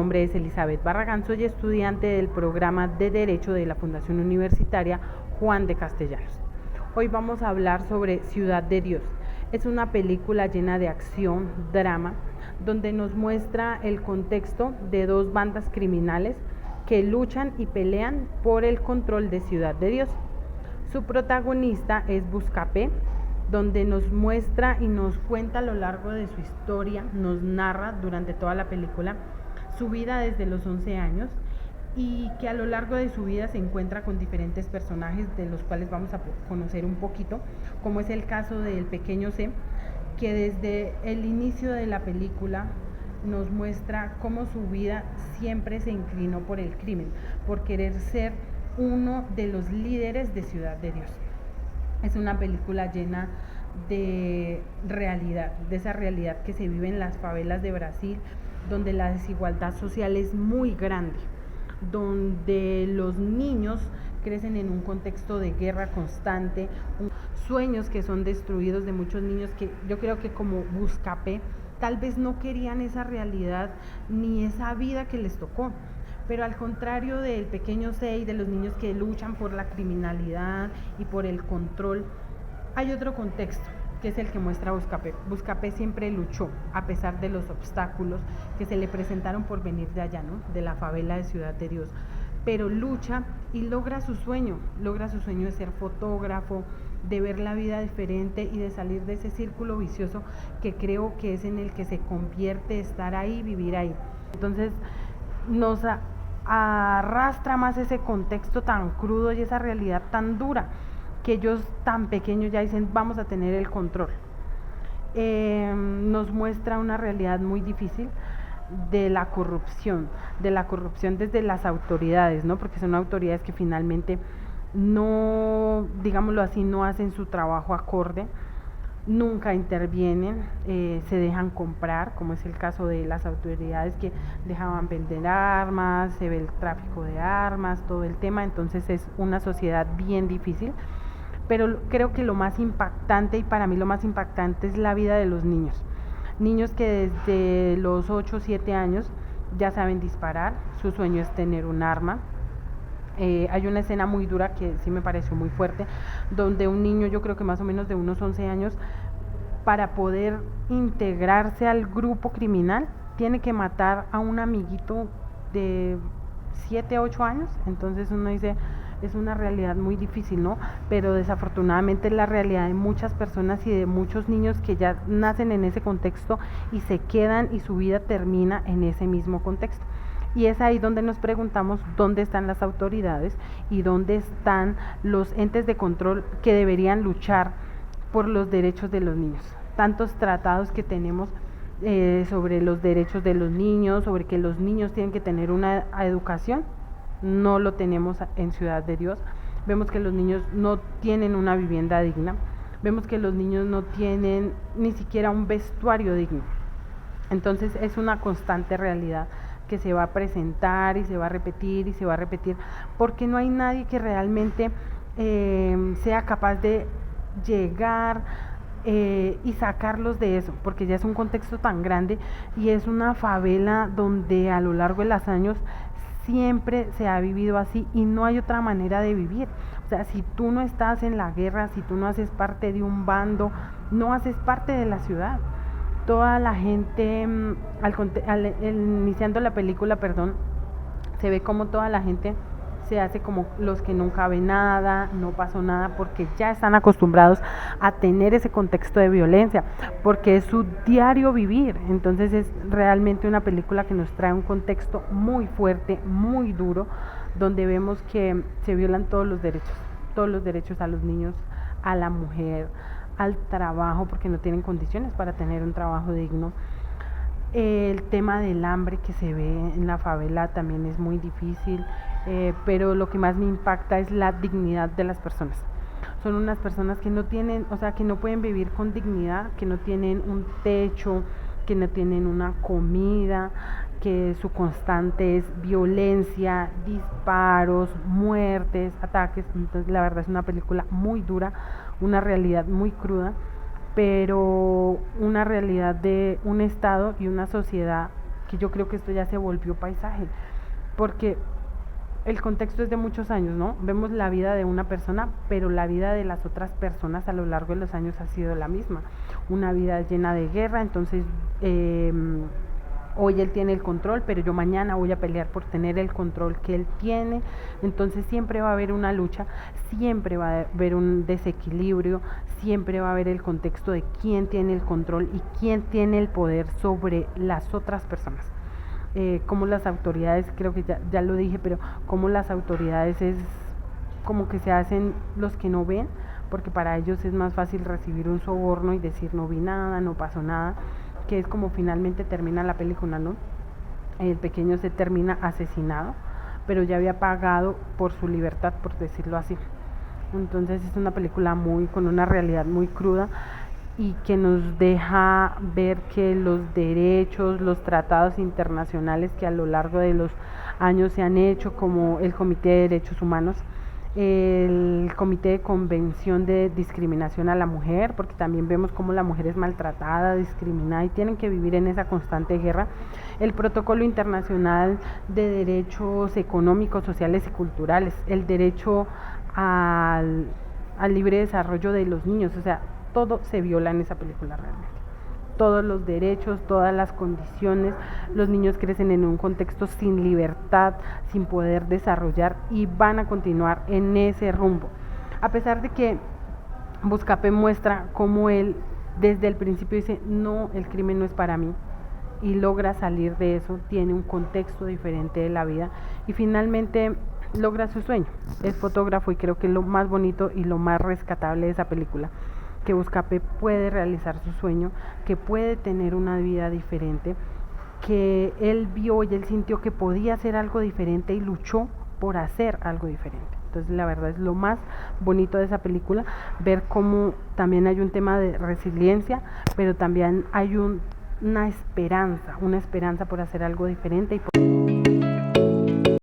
nombre es Elizabeth Barragán, soy estudiante del programa de Derecho de la Fundación Universitaria Juan de Castellanos. Hoy vamos a hablar sobre Ciudad de Dios. Es una película llena de acción, drama, donde nos muestra el contexto de dos bandas criminales que luchan y pelean por el control de Ciudad de Dios. Su protagonista es Buscapé, donde nos muestra y nos cuenta a lo largo de su historia, nos narra durante toda la película su vida desde los 11 años y que a lo largo de su vida se encuentra con diferentes personajes de los cuales vamos a conocer un poquito, como es el caso del pequeño C, que desde el inicio de la película nos muestra cómo su vida siempre se inclinó por el crimen, por querer ser uno de los líderes de Ciudad de Dios. Es una película llena de realidad, de esa realidad que se vive en las favelas de Brasil, donde la desigualdad social es muy grande, donde los niños crecen en un contexto de guerra constante, sueños que son destruidos de muchos niños que yo creo que como Buscapé tal vez no querían esa realidad ni esa vida que les tocó. Pero al contrario del pequeño C y de los niños que luchan por la criminalidad y por el control, hay otro contexto que es el que muestra Buscapé. Buscapé siempre luchó a pesar de los obstáculos que se le presentaron por venir de allá, ¿no? De la favela de Ciudad de Dios. Pero lucha y logra su sueño de ser fotógrafo, de ver la vida diferente y de salir de ese círculo vicioso que creo que es en el que se convierte estar ahí, vivir ahí. Entonces nos arrastra más ese contexto tan crudo y esa realidad tan dura que ellos tan pequeños ya dicen vamos a tener el control. Nos muestra una realidad muy difícil de la corrupción desde las autoridades, ¿no? Porque son autoridades que finalmente no, digámoslo así, no hacen su trabajo acorde, nunca intervienen, se dejan comprar, como es el caso de las autoridades que dejaban vender armas, se ve el tráfico de armas, todo el tema. Entonces es una sociedad bien difícil, pero creo que lo más impactante, y para mí lo más impactante, es la vida de los niños que desde los 8 o 7 años ya saben disparar, su sueño es tener un arma. Hay una escena muy dura que sí me pareció muy fuerte, donde un niño, yo creo que más o menos de unos 11 años, para poder integrarse al grupo criminal, tiene que matar a un amiguito de 7, 8 años. Entonces uno dice, es una realidad muy difícil, ¿no? Pero desafortunadamente es la realidad de muchas personas y de muchos niños que ya nacen en ese contexto y se quedan y su vida termina en ese mismo contexto. Y es ahí donde nos preguntamos dónde están las autoridades y dónde están los entes de control que deberían luchar por los derechos de los niños. Tantos tratados que tenemos sobre los derechos de los niños, sobre que los niños tienen que tener una educación, no lo tenemos en Ciudad de Dios. Vemos que los niños no tienen una vivienda digna, vemos que los niños no tienen ni siquiera un vestuario digno. Entonces es una constante realidad que se va a presentar y se va a repetir y se va a repetir, porque no hay nadie que realmente sea capaz de llegar y sacarlos de eso, porque ya es un contexto tan grande y es una favela donde a lo largo de los años siempre se ha vivido así y no hay otra manera de vivir. O sea, si tú no estás en la guerra, si tú no haces parte de un bando, no haces parte de la ciudad. Toda la gente, iniciando la película, se ve como toda la gente se hace como los que nunca ven nada, no pasó nada, porque ya están acostumbrados a tener ese contexto de violencia, porque es su diario vivir. Entonces es realmente una película que nos trae un contexto muy fuerte, muy duro, donde vemos que se violan todos los derechos a los niños, a la mujer, al trabajo, porque no tienen condiciones para tener un trabajo digno. El tema del hambre que se ve en la favela también es muy difícil, pero lo que más me impacta es la dignidad de las personas. Son unas personas que no tienen, o sea, que no pueden vivir con dignidad, que no tienen un techo, que no tienen una comida, que su constante es violencia, disparos, muertes, ataques. Entonces la verdad es una película muy dura, una realidad muy cruda, pero una realidad de un estado y una sociedad que yo creo que esto ya se volvió paisaje, porque el contexto es de muchos años, ¿no? Vemos la vida de una persona, pero la vida de las otras personas a lo largo de los años ha sido la misma. Una vida llena de guerra, entonces hoy él tiene el control, pero yo mañana voy a pelear por tener el control que él tiene. Entonces siempre va a haber una lucha, siempre va a haber un desequilibrio, siempre va a haber el contexto de quién tiene el control y quién tiene el poder sobre las otras personas. Como las autoridades, creo que ya lo dije, pero como las autoridades es como que se hacen los que no ven, porque para ellos es más fácil recibir un soborno y decir no vi nada, no pasó nada, que es como finalmente termina la película, ¿no? El pequeño se termina asesinado, pero ya había pagado por su libertad, por decirlo así. Entonces es una película con una realidad muy cruda y que nos deja ver que los derechos, los tratados internacionales que a lo largo de los años se han hecho, como el Comité de Derechos Humanos, el Comité de Convención de Discriminación a la Mujer, porque también vemos cómo la mujer es maltratada, discriminada y tienen que vivir en esa constante guerra, el Protocolo Internacional de Derechos Económicos, Sociales y Culturales, el derecho al libre desarrollo de los niños, o sea, todo se viola en esa película realmente. Todos los derechos, todas las condiciones, los niños crecen en un contexto sin libertad, sin poder desarrollar y van a continuar en ese rumbo. A pesar de que Buscapé muestra cómo él desde el principio dice, no, el crimen no es para mí, y logra salir de eso, tiene un contexto diferente de la vida y finalmente logra su sueño. Es fotógrafo y creo que es lo más bonito y lo más rescatable de esa película, que Buscapé puede realizar su sueño, que puede tener una vida diferente, que él vio y él sintió que podía hacer algo diferente y luchó por hacer algo diferente. Entonces la verdad es lo más bonito de esa película, ver cómo también hay un tema de resiliencia, pero también hay una esperanza por hacer algo diferente y por